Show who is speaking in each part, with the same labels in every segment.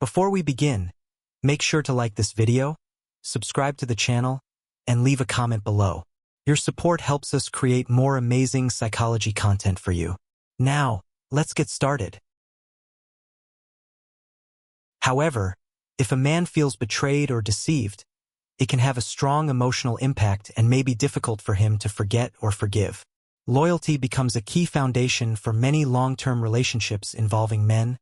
Speaker 1: Before we begin, make sure to like this video, subscribe to the channel, and leave a comment below. Your support helps us create more amazing psychology content for you. Now, let's get started. However, if a man feels betrayed or deceived, it can have a strong emotional impact and may be difficult for him to forget or forgive. Loyalty becomes a key foundation for many long-term relationships involving men,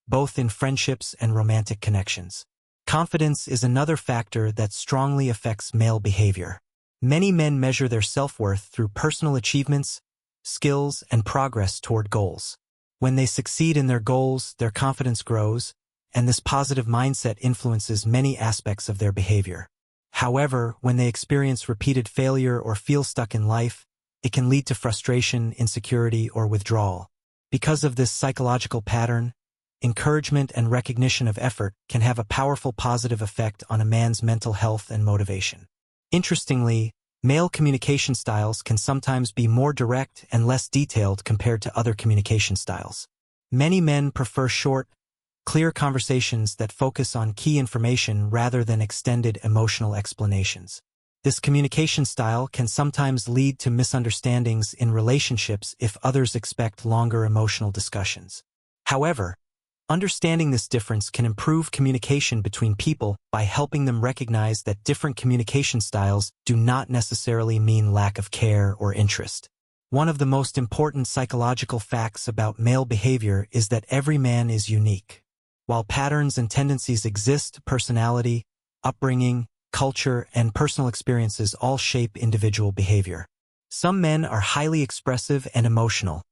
Speaker 1: both in friendships and romantic connections. Confidence is another factor that strongly affects male behavior. Many men measure their self-worth through personal achievements, skills, and progress toward goals. When they succeed in their goals, their confidence grows, and this positive mindset influences many aspects of their behavior. However, when they experience repeated failure or feel stuck in life, it can lead to frustration, insecurity, or withdrawal. Because of this psychological pattern, encouragement and recognition of effort can have a powerful positive effect on a man's mental health and motivation. Interestingly, male communication styles can sometimes be more direct and less detailed compared to other communication styles. Many men prefer short, clear conversations that focus on key information rather than extended emotional explanations. This communication style can sometimes lead to misunderstandings in relationships if others expect longer emotional discussions. However, understanding this difference can improve communication between people by helping them recognize that different communication styles do not necessarily mean lack of care or interest. One of the most important psychological facts about male behavior is that every man is unique. While patterns and tendencies exist, personality, upbringing, culture, and personal experiences all shape individual behavior. Some men are highly expressive and emotional,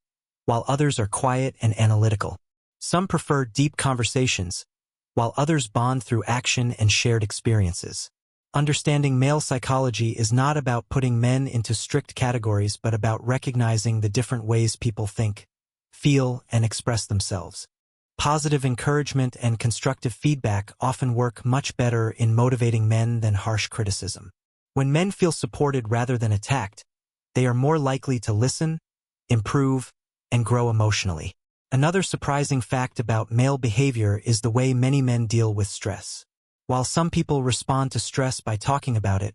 Speaker 1: while others are quiet and analytical. Some prefer deep conversations, while others bond through action and shared experiences. Understanding male psychology is not about putting men into strict categories but about recognizing the different ways people think, feel, and express themselves. Positive encouragement and constructive feedback often work much better in motivating men than harsh criticism. When men feel supported rather than attacked, they are more likely to listen, improve, and grow emotionally. Another surprising fact about male behavior is the way many men deal with stress. While some people respond to stress by talking about it,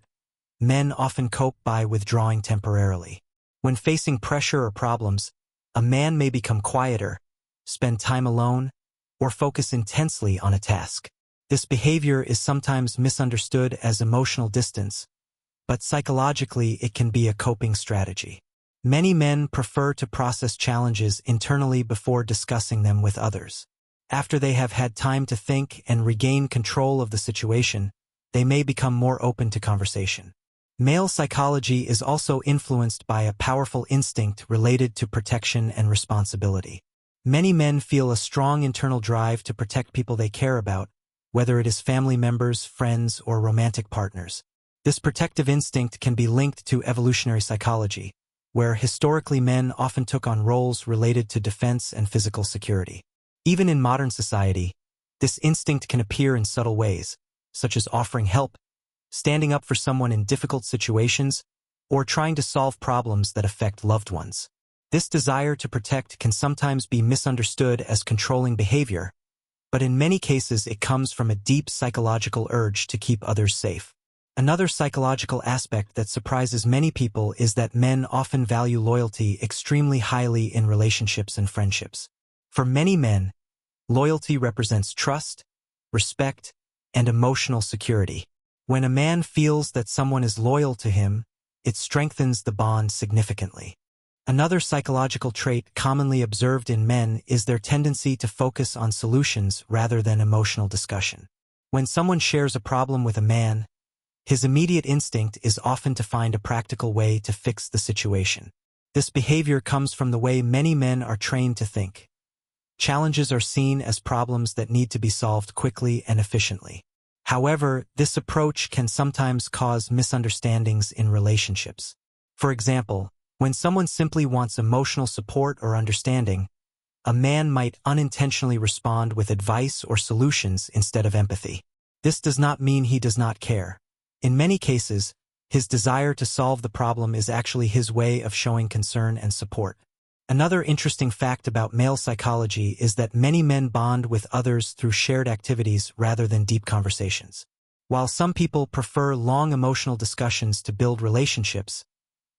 Speaker 1: men often cope by withdrawing temporarily. When facing pressure or problems, a man may become quieter, spend time alone, or focus intensely on a task. This behavior is sometimes misunderstood as emotional distance, but psychologically it can be a coping strategy. Many men prefer to process challenges internally before discussing them with others. After they have had time to think and regain control of the situation, they may become more open to conversation. Male psychology is also influenced by a powerful instinct related to protection and responsibility. Many men feel a strong internal drive to protect people they care about, whether it is family members, friends, or romantic partners. This protective instinct can be linked to evolutionary psychology, where historically men often took on roles related to defense and physical security. Even in modern society, this instinct can appear in subtle ways, such as offering help, standing up for someone in difficult situations, or trying to solve problems that affect loved ones. This desire to protect can sometimes be misunderstood as controlling behavior, but in many cases it comes from a deep psychological urge to keep others safe. Another psychological aspect that surprises many people is that men often value loyalty extremely highly in relationships and friendships. For many men, loyalty represents trust, respect, and emotional security. When a man feels that someone is loyal to him, it strengthens the bond significantly. Another psychological trait commonly observed in men is their tendency to focus on solutions rather than emotional discussion. When someone shares a problem with a man, his immediate instinct is often to find a practical way to fix the situation. This behavior comes from the way many men are trained to think. Challenges are seen as problems that need to be solved quickly and efficiently. However, this approach can sometimes cause misunderstandings in relationships. For example, when someone simply wants emotional support or understanding, a man might unintentionally respond with advice or solutions instead of empathy. This does not mean he does not care. In many cases, his desire to solve the problem is actually his way of showing concern and support. Another interesting fact about male psychology is that many men bond with others through shared activities rather than deep conversations. While some people prefer long emotional discussions to build relationships,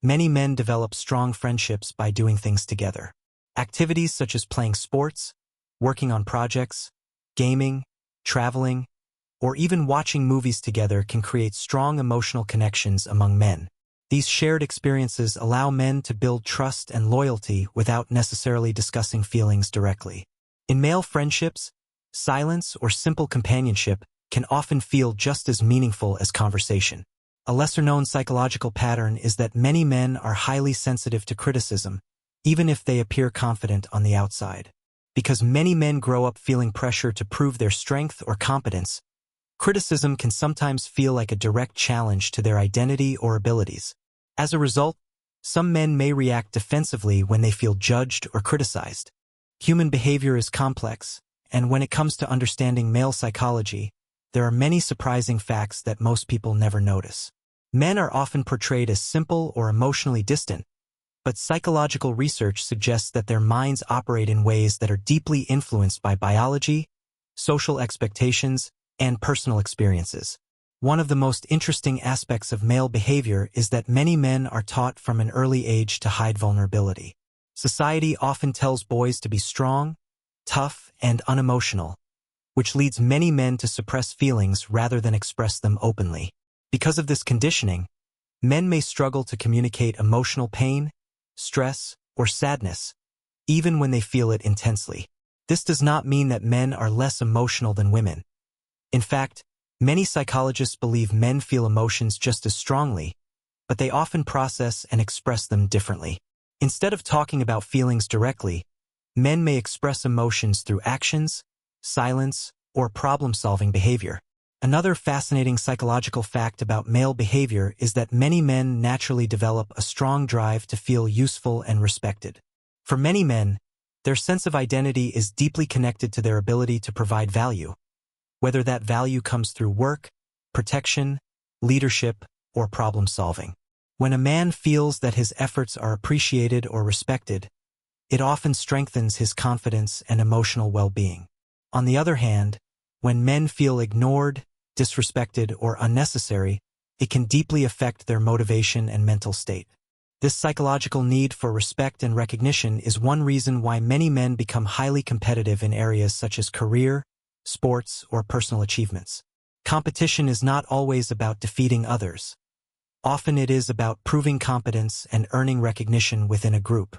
Speaker 1: many men develop strong friendships by doing things together. Activities such as playing sports, working on projects, gaming, traveling, or even watching movies together can create strong emotional connections among men. These shared experiences allow men to build trust and loyalty without necessarily discussing feelings directly. In male friendships, silence or simple companionship can often feel just as meaningful as conversation. A lesser-known psychological pattern is that many men are highly sensitive to criticism, even if they appear confident on the outside. Because many men grow up feeling pressure to prove their strength or competence, criticism can sometimes feel like a direct challenge to their identity or abilities. As a result, some men may react defensively when they feel judged or criticized. Human behavior is complex, and when it comes to understanding male psychology, there are many surprising facts that most people never notice. Men are often portrayed as simple or emotionally distant, but psychological research suggests that their minds operate in ways that are deeply influenced by biology, social expectations, and personal experiences. One of the most interesting aspects of male behavior is that many men are taught from an early age to hide vulnerability. Society often tells boys to be strong, tough, and unemotional, which leads many men to suppress feelings rather than express them openly. Because of this conditioning, men may struggle to communicate emotional pain, stress, or sadness, even when they feel it intensely. This does not mean that men are less emotional than women. In fact, many psychologists believe men feel emotions just as strongly, but they often process and express them differently. Instead of talking about feelings directly, men may express emotions through actions, silence, or problem-solving behavior. Another fascinating psychological fact about male behavior is that many men naturally develop a strong drive to feel useful and respected. For many men, their sense of identity is deeply connected to their ability to provide value, whether that value comes through work, protection, leadership, or problem-solving. When a man feels that his efforts are appreciated or respected, it often strengthens his confidence and emotional well-being. On the other hand, when men feel ignored, disrespected, or unnecessary, it can deeply affect their motivation and mental state. This psychological need for respect and recognition is one reason why many men become highly competitive in areas such as career, sports, or personal achievements. Competition is not always about defeating others. Often it is about proving competence and earning recognition within a group.